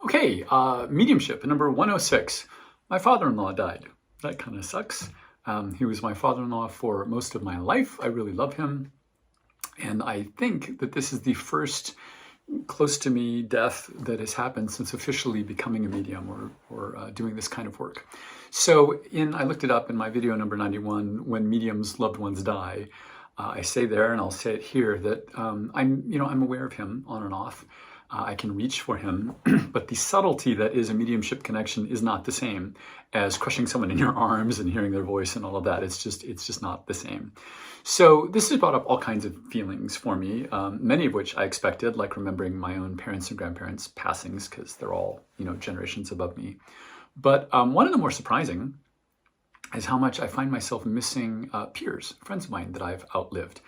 Okay, mediumship, number 106. My father-in-law died. That kind of sucks. He was my father-in-law for most of my life. I really love him. And I think that this is the first close to me death that has happened since officially becoming a medium or doing this kind of work. So I looked it up in my video number 91, when mediums' loved ones die. I say there, and I'll say it here, that I'm aware of him on and off. I can reach for him, but the subtlety that is a mediumship connection is not the same as crushing someone in your arms and hearing their voice and all of that. It's just not the same. So this has brought up all kinds of feelings for me, many of which I expected, like remembering my own parents and grandparents' passings, because they're all, generations above me. But one of the more surprising is how much I find myself missing peers, friends of mine that I've outlived.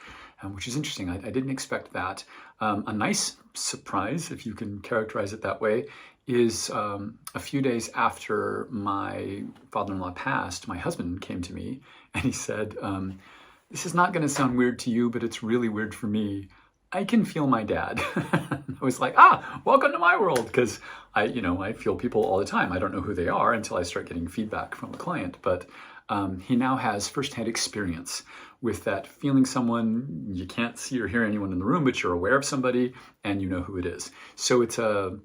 Which is interesting. I didn't expect that. A nice surprise, if you can characterize it that way, is a few days after my father-in-law passed, my husband came to me and he said, this is not going to sound weird to you, but it's really weird for me. I can feel my dad. I was like, welcome to my world, because I feel people all the time. I don't know who they are until I start getting feedback from a client, but he now has firsthand experience with that, feeling someone. You can't see or hear anyone in the room, but you're aware of somebody and you know who it is. So it's a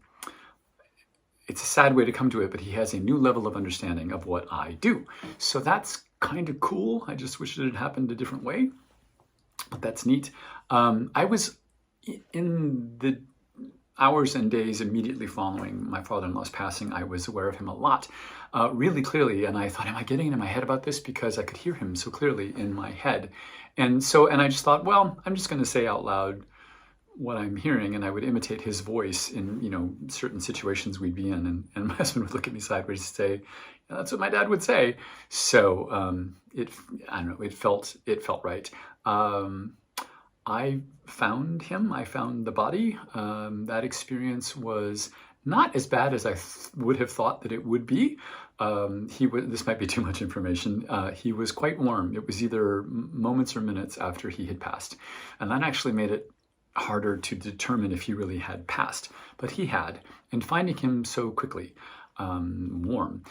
sad way to come to it, but he has a new level of understanding of what I do. So that's kind of cool. I just wish it had happened a different way, but that's neat. I was in the hours and days immediately following my father-in-law's passing. I was aware of him a lot, really clearly. And I thought, am I getting into my head about this? Because I could hear him so clearly in my head. And I just thought, well, I'm just going to say out loud what I'm hearing. And I would imitate his voice in, certain situations we'd be in. And my husband would look at me sideways and say, yeah, that's what my dad would say. So I don't know, it felt right. I found him. I found the body. That experience was not as bad as I would have thought that it would be. This might be too much information. He was quite warm. It was either moments or minutes after he had passed. And that actually made it harder to determine if he really had passed. But he had. And finding him so quickly, warm,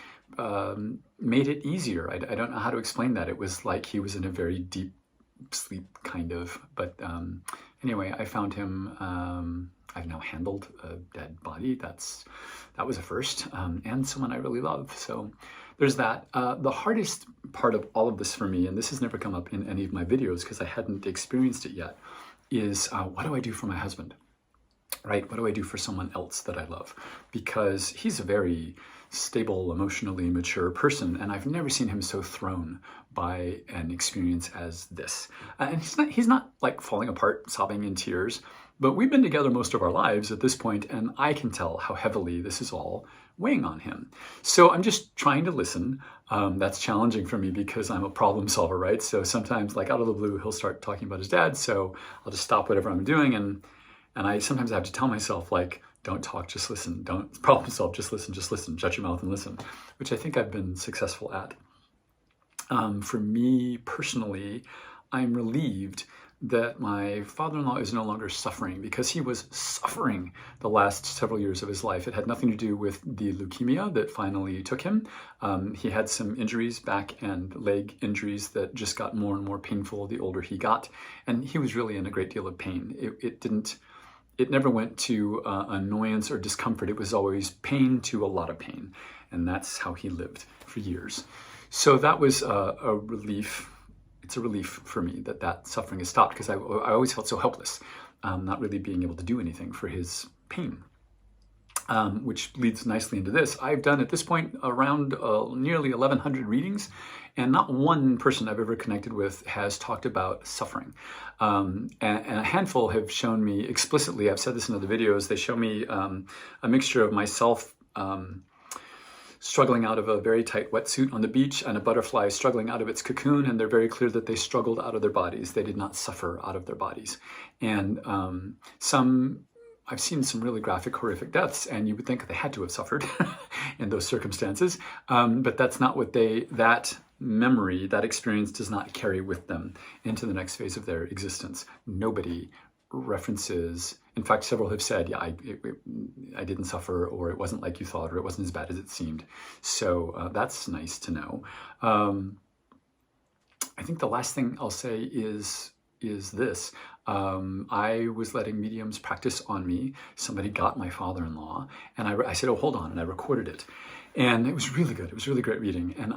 made it easier. I don't know how to explain that. It was like he was in a very deep sleep, kind of. But anyway, I found him. I've now handled a dead body. That was a first, and someone I really love. So there's that. The hardest part of all of this for me, and this has never come up in any of my videos because I hadn't experienced it yet, is what do I do for my husband? Right? What do I do for someone else that I love? Because he's a very stable, emotionally mature person, and I've never seen him so thrown by an experience as this. And he's not like falling apart, sobbing in tears, but we've been together most of our lives at this point, and I can tell how heavily this is all weighing on him. So I'm just trying to listen. That's challenging for me because I'm a problem solver, right? So sometimes, like out of the blue, he'll start talking about his dad, so I'll just stop whatever I'm doing, and I sometimes have to tell myself, like, don't talk, just listen. Don't problem solve, just listen. Shut your mouth and listen, which I think I've been successful at. For me personally, I'm relieved that my father-in-law is no longer suffering, because he was suffering the last several years of his life. It had nothing to do with the leukemia that finally took him. He had some injuries, back and leg injuries, that just got more and more painful the older he got. And he was really in a great deal of pain. It never went to annoyance or discomfort. It was always pain to a lot of pain. And that's how he lived for years. So that was a relief. It's a relief for me that suffering has stopped, because I always felt so helpless, not really being able to do anything for his pain. Which leads nicely into this. I've done at this point around nearly 1,100 readings, and not one person I've ever connected with has talked about suffering. And a handful have shown me explicitly, I've said this in other videos, they show me a mixture of myself struggling out of a very tight wetsuit on the beach, and a butterfly struggling out of its cocoon, and they're very clear that they struggled out of their bodies. They did not suffer out of their bodies. And I've seen some really graphic, horrific deaths, and you would think they had to have suffered in those circumstances. But that's not what that memory, that experience does not carry with them into the next phase of their existence. Nobody references In fact, several have said, yeah, I didn't suffer, or it wasn't like you thought, or it wasn't as bad as it seemed. So that's nice to know. I think the last thing I'll say is this. I was letting mediums practice on me. Somebody got my father-in-law, and I said, oh, hold on, and I recorded it. And it was really good. It was really great reading. And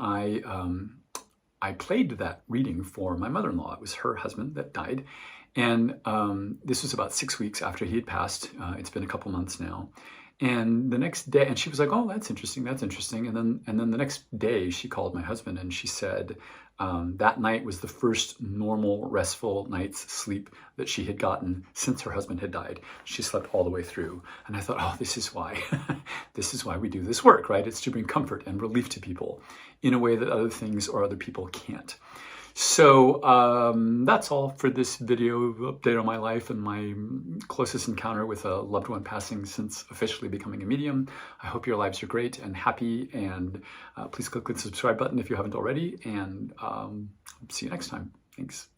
I played that reading for my mother-in-law. It was her husband that died. And this was about 6 weeks after he had passed. It's been a couple months now. And the next day, and she was like, oh, that's interesting, that's interesting. And then the next day she called my husband and she said that night was the first normal, restful night's sleep that she had gotten since her husband had died. She slept all the way through. And I thought, oh, this is why. This is why we do this work, right? It's to bring comfort and relief to people in a way that other things or other people can't. So that's all for this video update on my life and my closest encounter with a loved one passing since officially becoming a medium. I hope your lives are great and happy, and please click the subscribe button if you haven't already, and see you next time. Thanks.